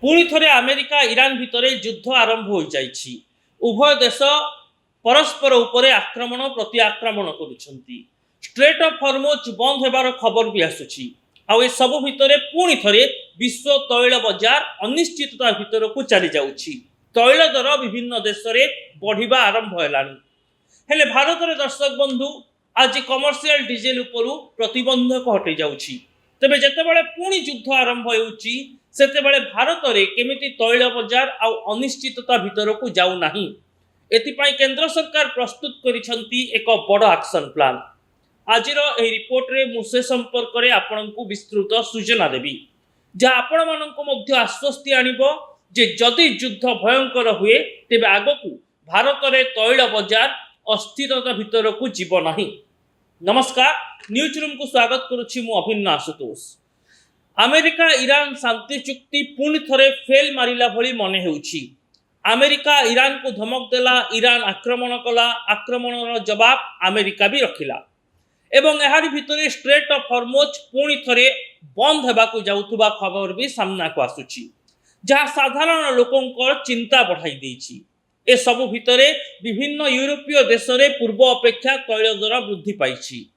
पुणी थे America Iran भितर युद्ध आरंभ हो जाइछि। उभय देश परस्पर उपरे आक्रमण प्रति आक्रमण करुछंती। स्ट्रेट ऑफ हॉर्मुज बंद होबार खबर भी आसुछि। आउ ए सब भितर पुणी थे विश्व तैल बजार अनिश्चितता भितर को चली जाउछि। तैल दर विभिन्न देश में बढ़िबा आरंभ हेलानी। हेले भारत रे दर्शक बंधु आज कमर्शियल डीजेल उपरु प्रतिबंधक हटि जाउछि। तेबे जेतेबेले पुणी युद्ध आरंभ होउछि सेतेबेले भारत रे केमिति तैल बजार आ अनिश्चितता भितर को जाउ नाही। एथिपाई केंद्र सरकार प्रस्तुत करिसंती एक बड़ एक्शन प्लान। आजिर एही रिपोर्ट रे मु से संपर्क रे आपनकु विस्तृत सूचना देबी, जा आपण माननको मध्य आश्वस्ति आनिबो जे जदि युद्ध भयंकर हुए तेबे आगकु भारत रे तैल बजार अस्थिरता भितर को जीव नाही। नमस्कार, न्यूज रूम को स्वागत करुछि मु अभिन्न आशुतोष। अमेरिका इरान शांति चुक्ति पुणी थरे फेल मारिला भली मने हेउछि। अमेरिका ईरान को धमक देला, ईरान आक्रमण कला, आक्रमणर जवाब अमेरिका भी रखिला एवं एहारी भितरे स्ट्रेट ऑफ हॉर्मुज पुणी थरे बंद हेबाकु जाउथुबा खबर भी सामना को आसुछि, जहा साधारण लोकंकर चिंता बढ़ाई देछि। ए सबु भितरे विभिन्न यूरोपीय देश रे पूर्व अपेक्षा तैल दर वृद्धि पाइछि।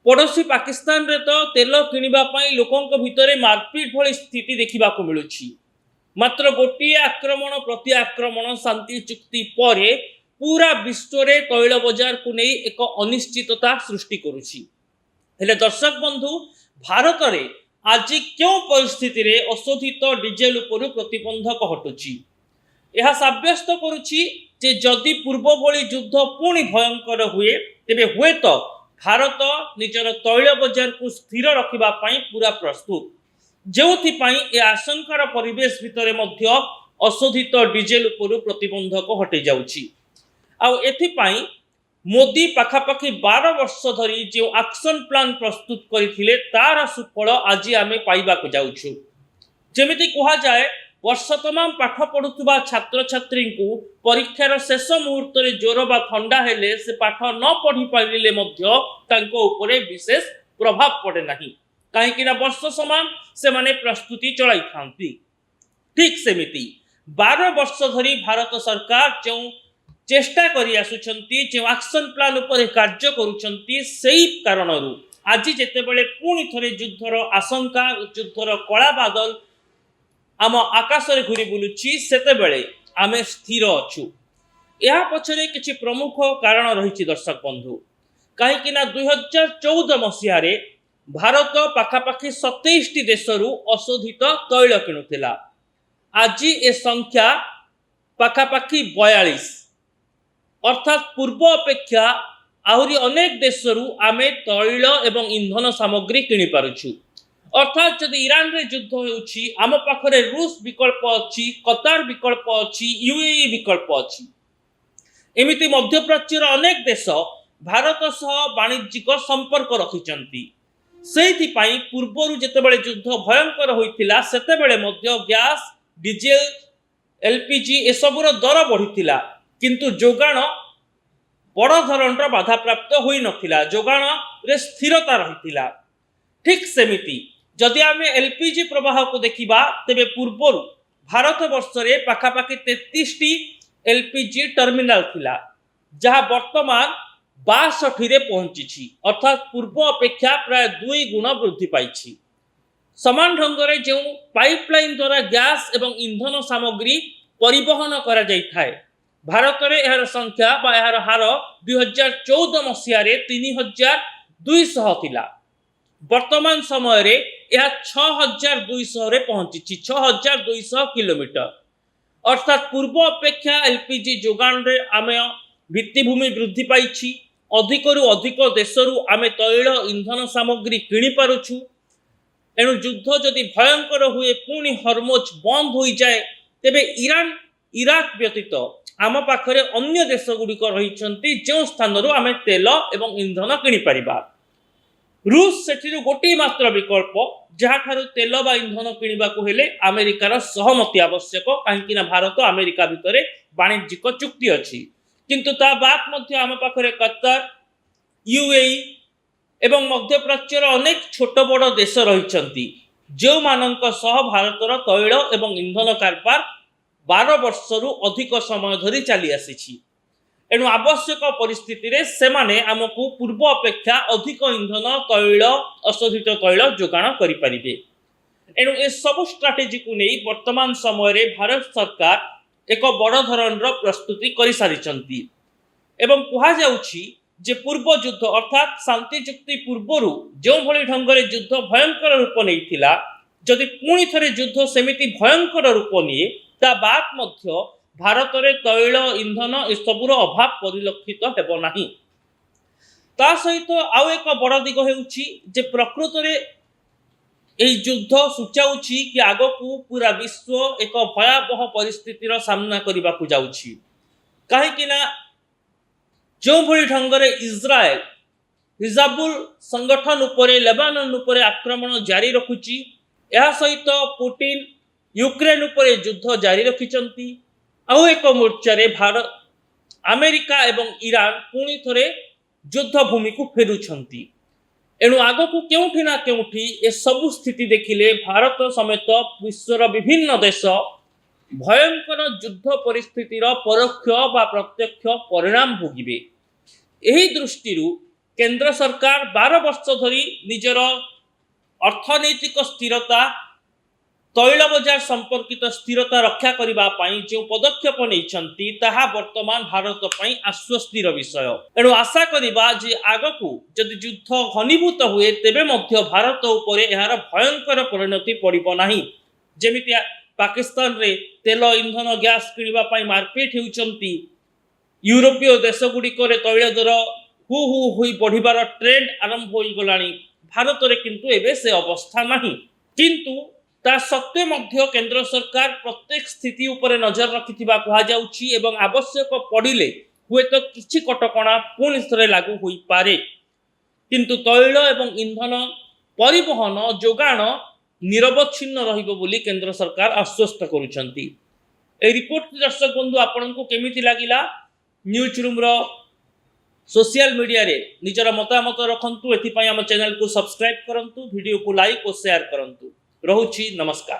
पड़ोसी पाकिस्तान रे तो तेल किनिबा पई लोकंक भितरे मारपीट भली स्थिति देखिबाकु मिलुछि। मात्र गोटिए आक्रमण प्रति आक्रमण शांति चुक्ति परे पूरा विश्व रे तैल बजार को नहीं एक अनिश्चितता सृष्टि करुछि। हेले दर्शक बंधु, भारत रे आज क्यों परिस्थिति रे अशोधित डीजेल उपर प्रतिबंधक हटुछि? यह साब्यस्त करुछि जे जदि पूर्व भली युद्ध पुणी भयंकर हुए तेबे हुए तो भारत निजर तैल बजार को स्थिर रखिबा पई पूरा प्रस्तुत, जेउथि पई ए आशंकार परिवेश भितरे मध्य अशोधित डीजेल उपर प्रतिबंधक हटि जाउछि। आउ एथि पई मोदी पाखापाखि 12 वर्ष धरी जो एक्शन प्लान प्रस्तुत करथिले तार सुफल आज आमे पाइबा को जाउछु। जेमिति कहा जाए, वर्ष तमाम पाठ पढ़ुवा छात्र छात्री को परीक्षार शेष मुहूर्त में ज्वर बा ठंडा हेले से पाठ न पढ़ी पारिले मध्य तांको उपरे विशेष प्रभाव पड़े नहीं, कहीं वर्ष समान से माने प्रस्तुति चलाई थांती। ठीक सेमिति 12 वर्ष धरी भारत सरकार जो चेष्टा करी आसुछंती, जो एक्शन प्लान उपरे कार्य करूछंती, सेही कारणरू आज जेतेबेले पुणी थरे युद्धर आशंका, युद्धर कला बादल आम आकाश रे घुरी बुलुछि, सेतेबेले आमे स्थिर अछु। या पछरे किछि प्रमुख कारण रहिछि दर्शक बंधु। कहीं 2014 मसीह रे भारत पाखापाखि 27 देशरू अशोधित तैल किणुथिला। आज ए संख्या पाखापाखि 42, अर्थात पूर्व अपेक्षा आहुरी अनेक देशरू आमे तैल एवं ईंधन सामग्री किनि पारुछु। अर्थात जदि ईरान रे युद्ध होउछि आम पाखरे रूस विकल्प अछि, कतार विकल्प अछि, यूएई विकल्प अछि। एमिति मध्यप्राच्यर अनेक देश भारत सह वाणिज्यिक संपर्क रखिचंती। सेहि पई पूर्वरु जेतेबेले युद्ध भयंकर होइतिला सेतेबेले मध्य गैस, डीजेल, एलपीजी ए सबुर दर बढ़ितिला, किंतु जोगाण बड़ धरणर बाधा प्राप्त होई नथिला, जोगाण रे स्थिरता रहितिला। ठीक सेमिति जदि आमे एलपीजी प्रवाह को देखिबा तेबे पूर्वरु भारत वर्ष रे पाखापाखि 33टी एलपीजी टर्मिनाल थिला, जहा वर्तमान 62 रे पहुंची, अर्थात पूर्व अपेक्षा प्राय 2 गुण वृद्धि पाइछि। समान ढंग रे जो पाइपलाइन द्वारा गैस एवं ईंधन सामग्री परिवहन करा जाई थाए, भारत रे एहार संख्या बा एहार हार 2014 मसीह रे 3200 थिला। वर्तमान समय रे यह 6200 रे पहुंची, 6200 किलोमीटर। अर्थात पूर्व अपेक्षा एलपीजी जोगान रे आमे भित्तिभूमि वृद्धि पाइछि। अधिकरु अधिक देशरू आमे तैल ईंधन सामग्री किनि पारुछु। एणु युद्ध जदि भयंकर हुए पुणी हॉर्मुज बंद हो जाए तेबे ईरान, इराक व्यतीत आम पाखरे अन्य देश गुड़िक रहिछंती जो स्थानरू आमे तेल एवं ईंधन किनि परिबा। रूस सेठिरु गोटे मात्र विकल्प, जहा ठारू तेल बा ईंधन किनिबाकु हेले अमेरिकार सहमति आवश्यक, कहीं भारत अमेरिका भितरे वाणिज्यिक चुक्ति अछि। किंतु ता बात मध्य आम पाखरे कतार, यूएई एवं मध्यप्राच्यर अनेक छोट बड़ देश रहिछंती, जो मानक सह भारतर तैल एवं इंधन कारबार 12 वर्षरु अधिक समय धरी चली आसी। एणु आवश्यक परिस्थिति रे सेमाने आमको पूर्व अपेक्षा अधिक इंधन तैल अशोधित तैल जोगाण करि परिबे। एणु ए सब स्ट्राटेजी को नहीं वर्तमान समय रे भारत सरकार एक बड़ धरणर प्रस्तुति करि सारिचंती एवं कहा जाउछि जे पूर्व युद्ध अर्थात शांति चुक्ति पूर्वरु जो भली ढंगरे युद्ध भयंकर रूप नैथिला जदि पुणी थरे युद्ध सेमिति भयंकर रूप निये ता बाद मध्य भारत रे तैल इंधन एसबुर अभाव परिलक्षित हेबो नाही। ता सहित आउ एक बड़ दिग हेउछि जे प्रकृत रे एई युद्ध सूचाउछि कि आगकू पूरा विश्व एक भयावह परिस्थितिर सामना करिबाकू जाउछि। काहे कि ना जो भली ढंगरे इज्राएल हिजबुल संगठन उपरे लेबानन उपरे आक्रमण जारी रखुछि, या सहित पुतिन यूक्रेन उपरे युद्ध जारी रखिचंती। आउ एक मोर्चा रे भारत अमेरिका एवं ईरान पुणी थरे युद्ध भूमि को फेरुछंती। एणु आगकू केउठी ना केउठी ए सबु स्थिति देखिले भारत समेत विश्वर विभिन्न देश भयंकर युद्ध परिस्थितिर परोक्ष बा प्रत्यक्ष परिणाम भोगिबे। एही दृष्टिरु केंद्र सरकार 12 वर्ष धरी निजर अर्थनैतिक स्थिरता तैल बजार संपर्कित स्थिरता रक्षा करिबा पई जो पदक्षेप नैछंती ताहा वर्तमान भारत पई आश्वस्तिर विषय। एणु आशा करिबा जे आगकू जदि युद्ध घनीभूत हुए तेबे मध्य भारत उपरे एहार भयंकर परिणति पड़िबो नाही। जेमिति पाकिस्तान रे तेल इंधन गैस किनिबा पई मारपीट हेउचंती, यूरोपीय देशगुड़िक तैल दर हु हु हुई बढ़िबार ट्रेंड आरंभ हो गलानी। भारत रे किंतु एबे से अवस्था नाही। किंतु ता सत्वे मध्य केंद्र सरकार प्रत्येक स्थिति उपरे नजर रखिथिबा कहा जाउछि एवं आवश्यक पड़िले हुए तो किछि कटकणा पुनि थरे लागू होई पारे। किंतु तैल एवं इंधन परिवहन जोगाण निरवच्छिन्न रहिबो बोली केंद्र सरकार आश्वस्त करूछंती। ए रिपोर्ट दर्शक बंधु आपनको केमिति लागिला न्यूज रूम रो सोशल मीडिया रे निजर मतामत रखंतु। एथि पई हम चैनल को सब्सक्राइब करंतु, वीडियो को लाइक और शेयर करंतु। रहुछि नमस्कार।